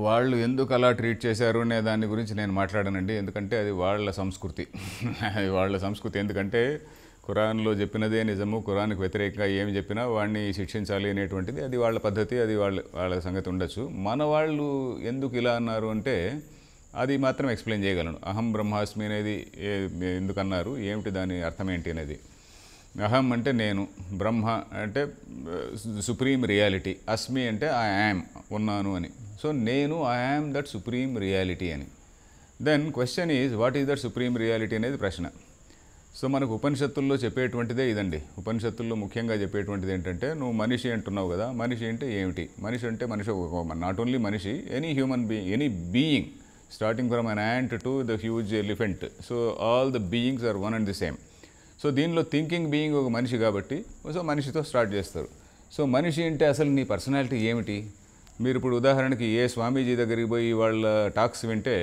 వాళ్ళు ఎందుకు అలా ట్రీట్ చేశారు అనే దాని గురించి నేను మాట్లాడనండి. ఎందుకంటే అది వాళ్ళ సంస్కృతి. అది వాళ్ళ సంస్కృతి. ఎందుకంటే ఖురాన్లో చెప్పినదే నిజము, ఖురాన్కి వ్యతిరేకంగా ఏమి చెప్పినా వాడిని శిక్షించాలి అనేటువంటిది అది వాళ్ళ పద్ధతి, అది వాళ్ళ సంగతి ఉండొచ్చు. మన వాళ్ళు ఎందుకు ఇలా అన్నారు అంటే అది మాత్రం ఎక్స్ప్లెయిన్ చేయగలను. అహం బ్రహ్మాస్మి అనేది ఎందుకు అన్నారు, ఏమిటి దాని అర్థం ఏంటి అనేది. అహం అంటే నేను, బ్రహ్మ అంటే సుప్రీం రియాలిటీ, అస్మి అంటే ఐ యామ్ ఉన్నాను అని. సో నేను I am that supreme reality అని. Then question is what is that supreme reality అనేది ప్రశ్న. సో మనకు ఉపనిషత్తుల్లో చెప్పేటువంటిదే ఇదండి. ఉపనిషత్తుల్లో ముఖ్యంగా చెప్పేటువంటిది ఏంటంటే, నువ్వు మనిషి అంటున్నావు కదా, మనిషి అంటే ఏమిటి? మనిషి అంటే మనిషి నాట్ ఓన్లీ మనిషి, any human being, any being starting from an ant to the huge elephant. So all the beings are one and the same. So దీనిలో థింకింగ్ బీయింగ్ ఒక మనిషి కాబట్టి సో మనిషితో స్టార్ట్ చేస్తారు. సో మనిషి అంటే అసలు నీ పర్సనాలిటీ ఏమిటి? మీరు ఇప్పుడు ఉదాహరణకి ఏ స్వామీజీ దగ్గరికి పోయి వాళ్ళ టాక్స్ వింటే,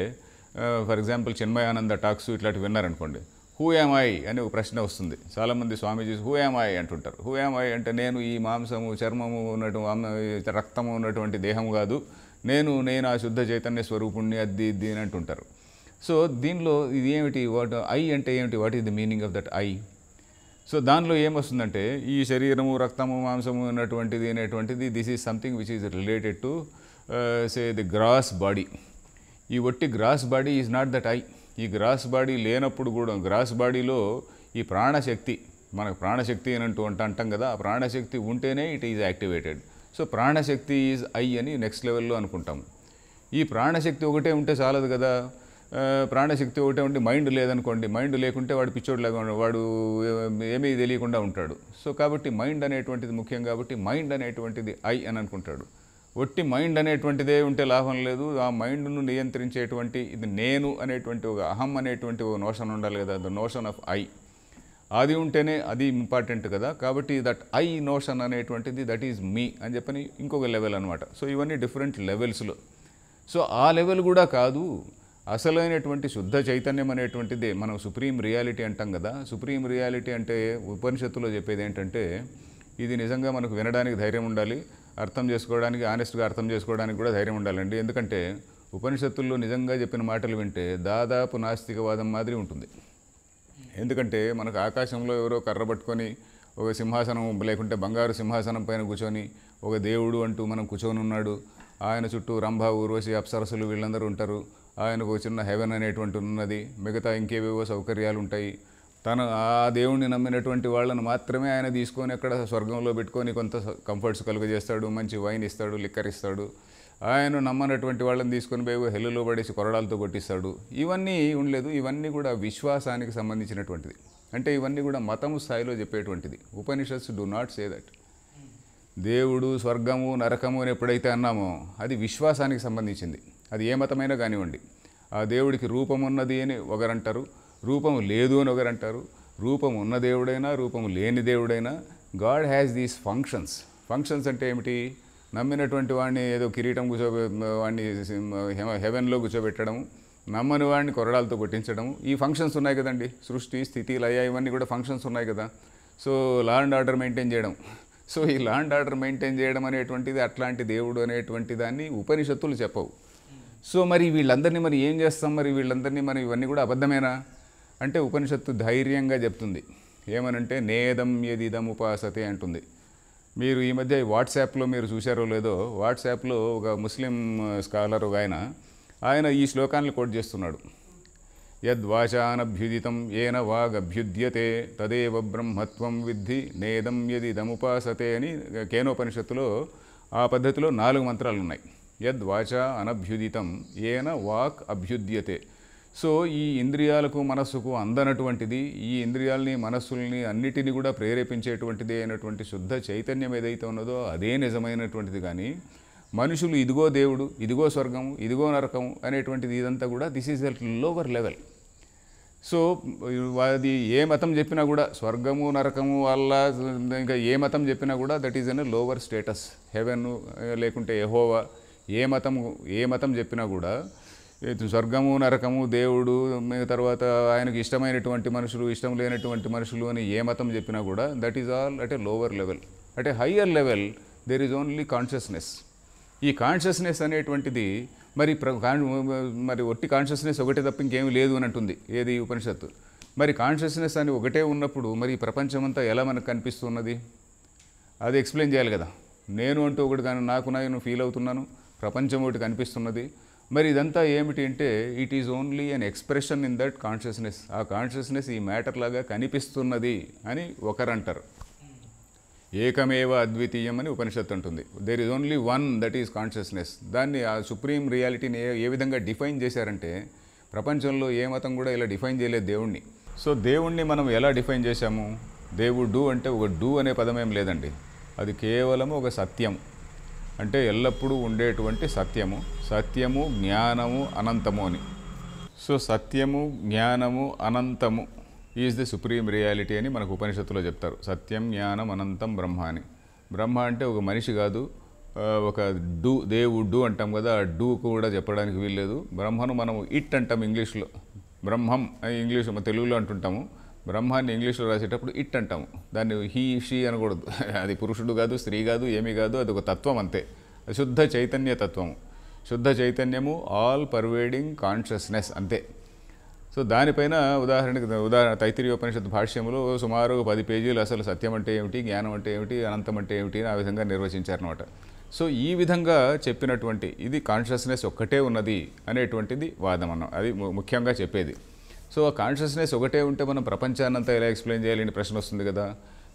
ఫర్ ఎగ్జాంపుల్ చిన్మయానంద టాక్స్ ఇట్లాంటివి విన్నారనుకోండి, హూ యామ్ ఐ అని ఒక ప్రశ్న వస్తుంది. చాలామంది స్వామీజీ హూ యామ్ ఐ అంటుంటారు. హూ యామ్ ఐ అంటే నేను ఈ మాంసము చర్మము ఉన్నటువంటి రక్తము ఉన్నటువంటి దేహం కాదు, నేను ఆ శుద్ధ చైతన్య స్వరూపుణ్ణి అది ఇది అని అంటుంటారు. సో దీనిలో ఇది ఏమిటి, వాట్ ఐ అంటే ఏమిటి, what is the meaning of that I? So దానిలో ఏమొస్తుందంటే ఈ శరీరము రక్తము మాంసము ఉన్నటువంటిది అనేటువంటిది this is something which is related to say the gross body. ఈ ఒట్టి gross body is not that I. ఈ గ్రాస్ బాడీ లేనప్పుడు కూడా గ్రాస్ బాడీలో ఈ ప్రాణశక్తి, మనకు ప్రాణశక్తి అని అంటాం కదా, ఆ ప్రాణశక్తి ఉంటేనే ఇట్ ఈజ్ యాక్టివేటెడ్. సో ప్రాణశక్తి ఈజ్ ఐ అని నెక్స్ట్ లెవెల్లో అనుకుంటాం. ఈ ప్రాణశక్తి ఒకటే ఉంటే చాలదు కదా. ప్రాణశక్తి ఒకటే ఉంటే మైండ్ లేదనుకోండి, మైండ్ లేకుంటే వాడు పిచ్చోడ్లాగా వాడు ఏమీ తెలియకుండా ఉంటాడు. సో కాబట్టి మైండ్ అనేటువంటిది ముఖ్యం కాబట్టి మైండ్ అనేటువంటిది ఐ అని అనుకుంటాడు. ఒట్టి మైండ్ అనేటువంటిదే ఉంటే లాభం లేదు. ఆ మైండ్ను నియంత్రించేటువంటి ఇది నేను అనేటువంటి ఒక అహం అనేటువంటి ఒక నోషన్ ఉండాలి కదా, ద నోషన్ ఆఫ్ ఐ. అది ఉంటేనే అది ఇంపార్టెంట్ కదా. కాబట్టి దట్ ఐ నోషన్ అనేటువంటిది దట్ ఈజ్ మీ అని చెప్పని ఇంకొక లెవెల్ అనమాట. సో ఇవన్నీ డిఫరెంట్ లెవెల్స్లో. సో ఆ లెవెల్ కూడా కాదు, అసలైనటువంటి శుద్ధ చైతన్యం అనేటువంటిదే మనం సుప్రీం రియాలిటీ అంటాం కదా. సుప్రీం రియాలిటీ అంటే ఉపనిషత్తులో చెప్పేది ఏంటంటే, ఇది నిజంగా మనకు వినడానికి ధైర్యం ఉండాలి, అర్థం చేసుకోవడానికి, ఆనెస్ట్గా అర్థం చేసుకోవడానికి కూడా ధైర్యం ఉండాలండి. ఎందుకంటే ఉపనిషత్తుల్లో నిజంగా చెప్పిన మాటలు వింటే దాదాపు నాస్తికవాదం మాదిరి ఉంటుంది. ఎందుకంటే మనకు ఆకాశంలో ఎవరో కర్ర పట్టుకొని ఒక సింహాసనం లేకుంటే బంగారు సింహాసనం పైన కూర్చొని ఒక దేవుడు అంటూ మనం కూర్చొని ఉన్నాడు, ఆయన చుట్టూ రంభ ఊర్వశి అప్సరసులు వీళ్ళందరూ ఉంటారు, ఆయనకు ఒక చిన్న హెవెన్ అనేటువంటి ఉన్నది, మిగతా ఇంకేవేవో సౌకర్యాలు ఉంటాయి. ఆ దేవుణ్ణి నమ్మినటువంటి వాళ్ళను మాత్రమే ఆయన తీసుకొని అక్కడ స్వర్గంలో పెట్టుకొని కొంత కంఫర్ట్స్ కలుగజేస్తాడు, మంచి వైన్ ఇస్తాడు, లిక్కర్ ఇస్తాడు. ఆయన నమ్మనటువంటి వాళ్ళని తీసుకొని పోయి హెల్లులో పడేసి కొరడాలతో కొట్టిస్తాడు. ఇవన్నీ ఉండలేదు. ఇవన్నీ కూడా విశ్వాసానికి సంబంధించినటువంటిది. అంటే ఇవన్నీ కూడా మతము స్థాయిలో చెప్పేటువంటిది. Upanishads do not say that. దేవుడు స్వర్గము నరకము అని ఎప్పుడైతే అన్నామో అది విశ్వాసానికి సంబంధించింది. అది ఏ మతమైనా కానివ్వండి. ఆ దేవుడికి రూపం ఉన్నది అని ఒకరంటారు, రూపము లేదు అని ఒకరంటారు. రూపం ఉన్న దేవుడైనా రూపము లేని దేవుడైనా God has these functions. Functions అంటే ఏమిటి? నమ్మినటువంటి వాడిని ఏదో కిరీటం వాడిని హెవెన్లో కూర్చోబెట్టడం, నమ్మని వాడిని కొరడాలతో కొట్టించడం, ఈ ఫంక్షన్స్ ఉన్నాయి కదండి. సృష్టి స్థితి లయ ఇవన్నీ కూడా ఫంక్షన్స్ ఉన్నాయి కదా. So law and order maintain చేయడం. సో ఈ లా అండ్ ఆర్డర్ మెయింటైన్ చేయడం అనేటువంటిది అట్లాంటి దేవుడు అనేటువంటి దాన్ని ఉపనిషత్తులు చెప్పవు. సో మరి వీళ్ళందరినీ మరి ఏం చేస్తాం? మరి వీళ్ళందరినీ మరి ఇవన్నీ కూడా అబద్ధమేనా అంటే ఉపనిషత్తు ధైర్యంగా చెప్తుంది. ఏమనంటే నేదం యదిదం ఉపాసతే అంటుంది. మీరు ఈ మధ్య వాట్సాప్లో మీరు చూశారో లేదో, వాట్సాప్లో ఒక ముస్లిం స్కాలర్ ఆయన ఈ శ్లోకాన్ని కోట్ చేస్తున్నాడు. యద్వాచానభ్యుదితం ఏన వాగభ్యుద్యతే తదేవ బ్రహ్మత్వం విద్ధి నేదం యదిదముపాసతే అని కేనోపనిషత్తులో ఆ పద్ధతిలో 4 మంత్రాలు ఉన్నాయి. యద్వాచా అనభ్యుదితం ఏన వాక్ అభ్యుద్యతే. సో ఈ ఇంద్రియాలకు మనస్సుకు అందనటువంటిది, ఈ ఇంద్రియాలని మనస్సుల్ని అన్నిటినీ కూడా ప్రేరేపించేటువంటిది అయినటువంటి శుద్ధ చైతన్యం ఏదైతే ఉన్నదో అదే నిజమైనటువంటిది. కానీ మనుషులు ఇదిగో దేవుడు, ఇదిగో స్వర్గం, ఇదిగో నరకం అనేటువంటిది ఇదంతా కూడా this is a lower level. So అది ఏ మతం చెప్పినా కూడా స్వర్గము నరకము వల్ల ఇంకా ఏ మతం చెప్పినా కూడా that is an lower status. Heaven లేకుంటే యెహోవా ఏ మతం చెప్పినా కూడా స్వర్గము నరకము దేవుడు తర్వాత ఆయనకు ఇష్టమైనటువంటి మనుషులు ఇష్టం లేనటువంటి మనుషులు అని ఏ మతం చెప్పినా కూడా that is all at a lower level. At a higher level there is only consciousness. ఈ కాన్షియస్నెస్ అనేటువంటిది మరి మరి ఒట్టి కాన్షియస్నెస్ ఒకటే తప్ప ఇంకేమీ లేదు అని అంటుంది ఏది ఉపనిషత్తు. మరి కాన్షియస్నెస్ అని ఒకటే ఉన్నప్పుడు మరి ఈ ప్రపంచమంతా ఎలా మనకు కనిపిస్తున్నది? అది ఎక్స్ప్లెయిన్ చేయాలి కదా. నేను అంటూ ఒకటి కానీ నాకు నేను ఫీల్ అవుతున్నాను, ప్రపంచం ఒకటి కనిపిస్తున్నది. మరి ఇదంతా ఏమిటి అంటే it is only an expression in that consciousness. ఆ కాన్షియస్నెస్ ఈ మ్యాటర్ లాగా కనిపిస్తున్నది అని ఒకరంటారు. ఏకమేవ అద్వితీయం అని ఉపనిషత్తు అంటుంది. There is only one that is consciousness. దాన్ని ఆ సుప్రీం రియాలిటీని ఏ విధంగా డిఫైన్ చేశారంటే ప్రపంచంలో ఏ మతం కూడా ఇలా డిఫైన్ చేయలేదు దేవుణ్ణి. సో దేవుణ్ణి మనం ఎలా డిఫైన్ చేశాము? దేవుడు అంటే ఒక డూ అనే పదమేం లేదండి. అది కేవలం ఒక సత్యం, అంటే ఎల్లప్పుడూ ఉండేటువంటి సత్యము. సత్యము, జ్ఞానము, అనంతము అని. సో సత్యము, జ్ఞానము, అనంతము ఈజ్ ది సుప్రీం రియాలిటీ అని మనకు ఉపనిషత్తులో చెప్తారు. సత్యం, జ్ఞానం, అనంతం బ్రహ్మ అని. బ్రహ్మ అంటే ఒక మనిషి కాదు, ఒక డూ, దేవుడు అంటాం కదా, ఆ డూ కూడా చెప్పడానికి వీల్లేదు. బ్రహ్మను మనం ఇట్ అంటాం ఇంగ్లీష్లో. బ్రహ్మం అని ఇంగ్లీష్ తెలుగులో అంటుంటాము. బ్రహ్మాన్ని ఇంగ్లీష్లో రాసేటప్పుడు ఇట్ అంటాము. దాన్ని హీ షీ అనకూడదు. అది పురుషుడు కాదు, స్త్రీ కాదు, ఏమీ కాదు, అది ఒక తత్వం అంతే. శుద్ధ చైతన్య తత్వము, శుద్ధ చైతన్యము, ఆల్ పర్వేడింగ్ కాన్షియస్నెస్ అంతే. సో దానిపైన ఉదాహరణకి తైత్తిరీయోపనిషత్తు భాష్యంలో సుమారు 10 పేజీలు అసలు సత్యం అంటే ఏమిటి, జ్ఞానం అంటే ఏమిటి, అనంతం అంటే ఏమిటి ఆ విధంగా నిర్వచించారనమాట. సో ఈ విధంగా చెప్పినటువంటి ఇది కాన్షియస్నెస్ ఒక్కటే ఉన్నది అనేటువంటిది వాదం అన్నాం. అది ముఖ్యంగా చెప్పేది. సో ఆ కాన్షియస్నెస్ ఒకటే ఉంటే మనం ప్రపంచాన్నంతా ఎలా ఎక్స్ప్లెయిన్ చేయాలని ప్రశ్న వస్తుంది కదా.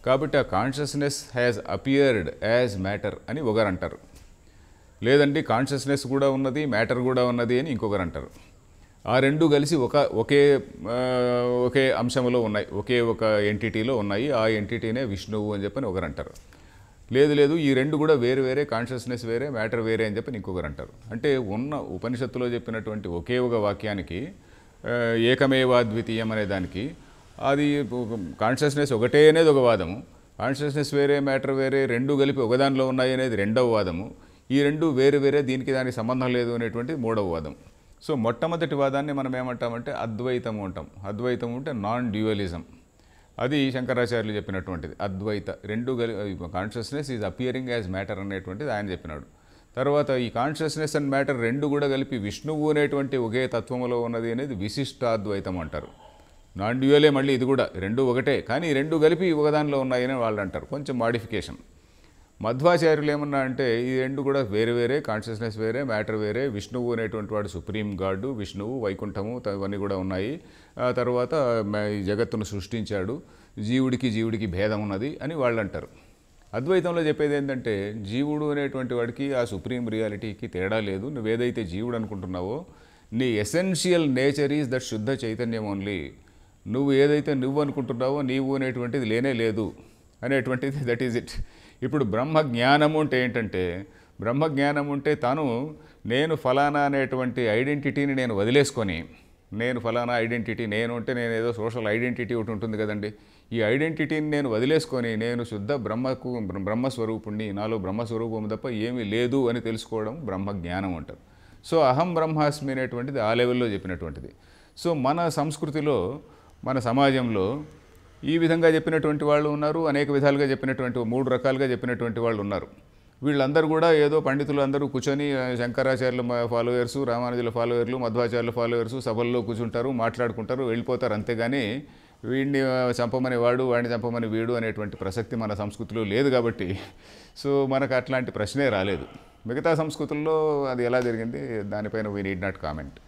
కాబట్టి ఆ consciousness has appeared as matter అని ఒకరు అంటారు. లేదండి కాన్షియస్నెస్ కూడా ఉన్నది, మ్యాటర్ కూడా ఉన్నది అని ఇంకొకరు అంటారు. ఆ రెండు కలిసి ఒకే అంశంలో ఉన్నాయి, ఒకే ఒక ఎంటిటీలో ఉన్నాయి. ఆ ఎంటిటీనే విష్ణువు అని చెప్పని ఒకరు అంటారు. లేదు ఈ రెండు కూడా వేరు వేరే, కాన్షియస్నెస్ వేరే, మ్యాటర్ వేరే అని చెప్పి ఇంకొకరు అంటారు. అంటే ఉన్న ఉపనిషత్తులో చెప్పినటువంటి ఒకే ఒక వాక్యానికి ఏకమేవాద్వితీయం అనే దానికి అది కాన్షియస్నెస్ ఒకటే అనేది ఒక వాదము, కాన్షియస్నెస్ వేరే, మ్యాటర్ వేరే, రెండు కలిపి ఒకదానిలో ఉన్నాయి అనేది రెండవ వాదము. ఈ రెండు వేరు వేరే, దీనికి దానికి సంబంధం లేదు అనేటువంటి మూడవ వాదం. సో మొట్టమొదటి వాదాన్ని మనం ఏమంటామంటే అద్వైతము అంటాం. అద్వైతం అంటే నాన్ డ్యూయలిజం. అది శంకరాచార్యులు చెప్పినటువంటిది. అద్వైత రెండు consciousness is appearing as matter అనేటువంటిది ఆయన చెప్పినాడు. తర్వాత ఈ కాన్షియస్నెస్ అండ్ మ్యాటర్ రెండు కూడా కలిపి విష్ణువు అనేటువంటి ఒకే తత్వములో ఉన్నది అనేది విశిష్టాద్వైతం అంటారు. నాన్ డ్యూయలే మళ్ళీ ఇది కూడా, రెండు ఒకటే కానీ రెండు కలిపి ఒకదానిలో ఉన్నాయని వాళ్ళు అంటారు, కొంచెం మాడిఫికేషన్. మధ్వాచార్యులు ఏమన్నా అంటే ఈ రెండు కూడా వేరే వేరే, కాన్షియస్నెస్ వేరే, మ్యాటర్ వేరే, విష్ణువు అనేటువంటి వాడు సుప్రీం గాడు, విష్ణువు వైకుంఠము అవన్నీ కూడా ఉన్నాయి. ఆ తర్వాత ఈ జగత్తును సృష్టించాడు, జీవుడికి భేదం ఉన్నది అని వాళ్ళు అంటారు. అద్వైతంలో చెప్పేది ఏంటంటే జీవుడు అనేటువంటి వాడికి ఆ సుప్రీం రియాలిటీకి తేడా లేదు. నువ్వేదైతే జీవుడు అనుకుంటున్నావో నీ ఎసెన్షియల్ నేచర్ ఈజ్ దట్ శుద్ధ చైతన్యం ఓన్లీ. నువ్వు ఏదైతే నువ్వు అనుకుంటున్నావో నీవు అనేటువంటిది లేనే లేదు అనేటువంటిది, దట్ ఈజ్ ఇట్. ఇప్పుడు బ్రహ్మజ్ఞానము అంటే ఏంటంటే, బ్రహ్మజ్ఞానం ఉంటే తాను నేను ఫలానా అనేటువంటి ఐడెంటిటీని నేను వదిలేసుకొని, నేను ఫలానా ఐడెంటిటీ, నేను అంటే నేను ఏదో సోషల్ ఐడెంటిటీ ఒకటి ఉంటుంది కదండి, ఈ ఐడెంటిటీని నేను వదిలేసుకొని నేను శుద్ధ బ్రహ్మస్వరూపుణ్ణి, నాలో బ్రహ్మస్వరూపం తప్ప ఏమీ లేదు అని తెలుసుకోవడం బ్రహ్మజ్ఞానం అంటారు. సో అహం బ్రహ్మాస్మి అనేటువంటిది ఆ లెవెల్లో చెప్పినటువంటిది. సో మన సంస్కృతిలో, మన సమాజంలో ఈ విధంగా చెప్పినటువంటి వాళ్ళు ఉన్నారు, అనేక విధాలుగా చెప్పినటువంటి 3 రకాలుగా చెప్పినటువంటి వాళ్ళు ఉన్నారు. వీళ్ళందరూ కూడా ఏదో పండితులు అందరూ కూర్చొని శంకరాచార్యుల ఫాలోయర్స్, రామానుజుల ఫాలోయర్లు, మధ్వాచార్యుల ఫాలోయర్స్ సభల్లో కూర్చుంటారు, మాట్లాడుకుంటారు, వెళ్ళిపోతారు. అంతేగాని వీడిని చంపమని వాడు, వాడిని చంపమని వీడు అనేటువంటి ప్రసక్తి మన సంస్కృతిలో లేదు. కాబట్టి సో మనకు అట్లాంటి ప్రశ్నే రాలేదు. మిగతా సంస్కృతుల్లో అది ఎలా జరిగింది దానిపైన వీ నీడ్ నాట్ కామెంట్.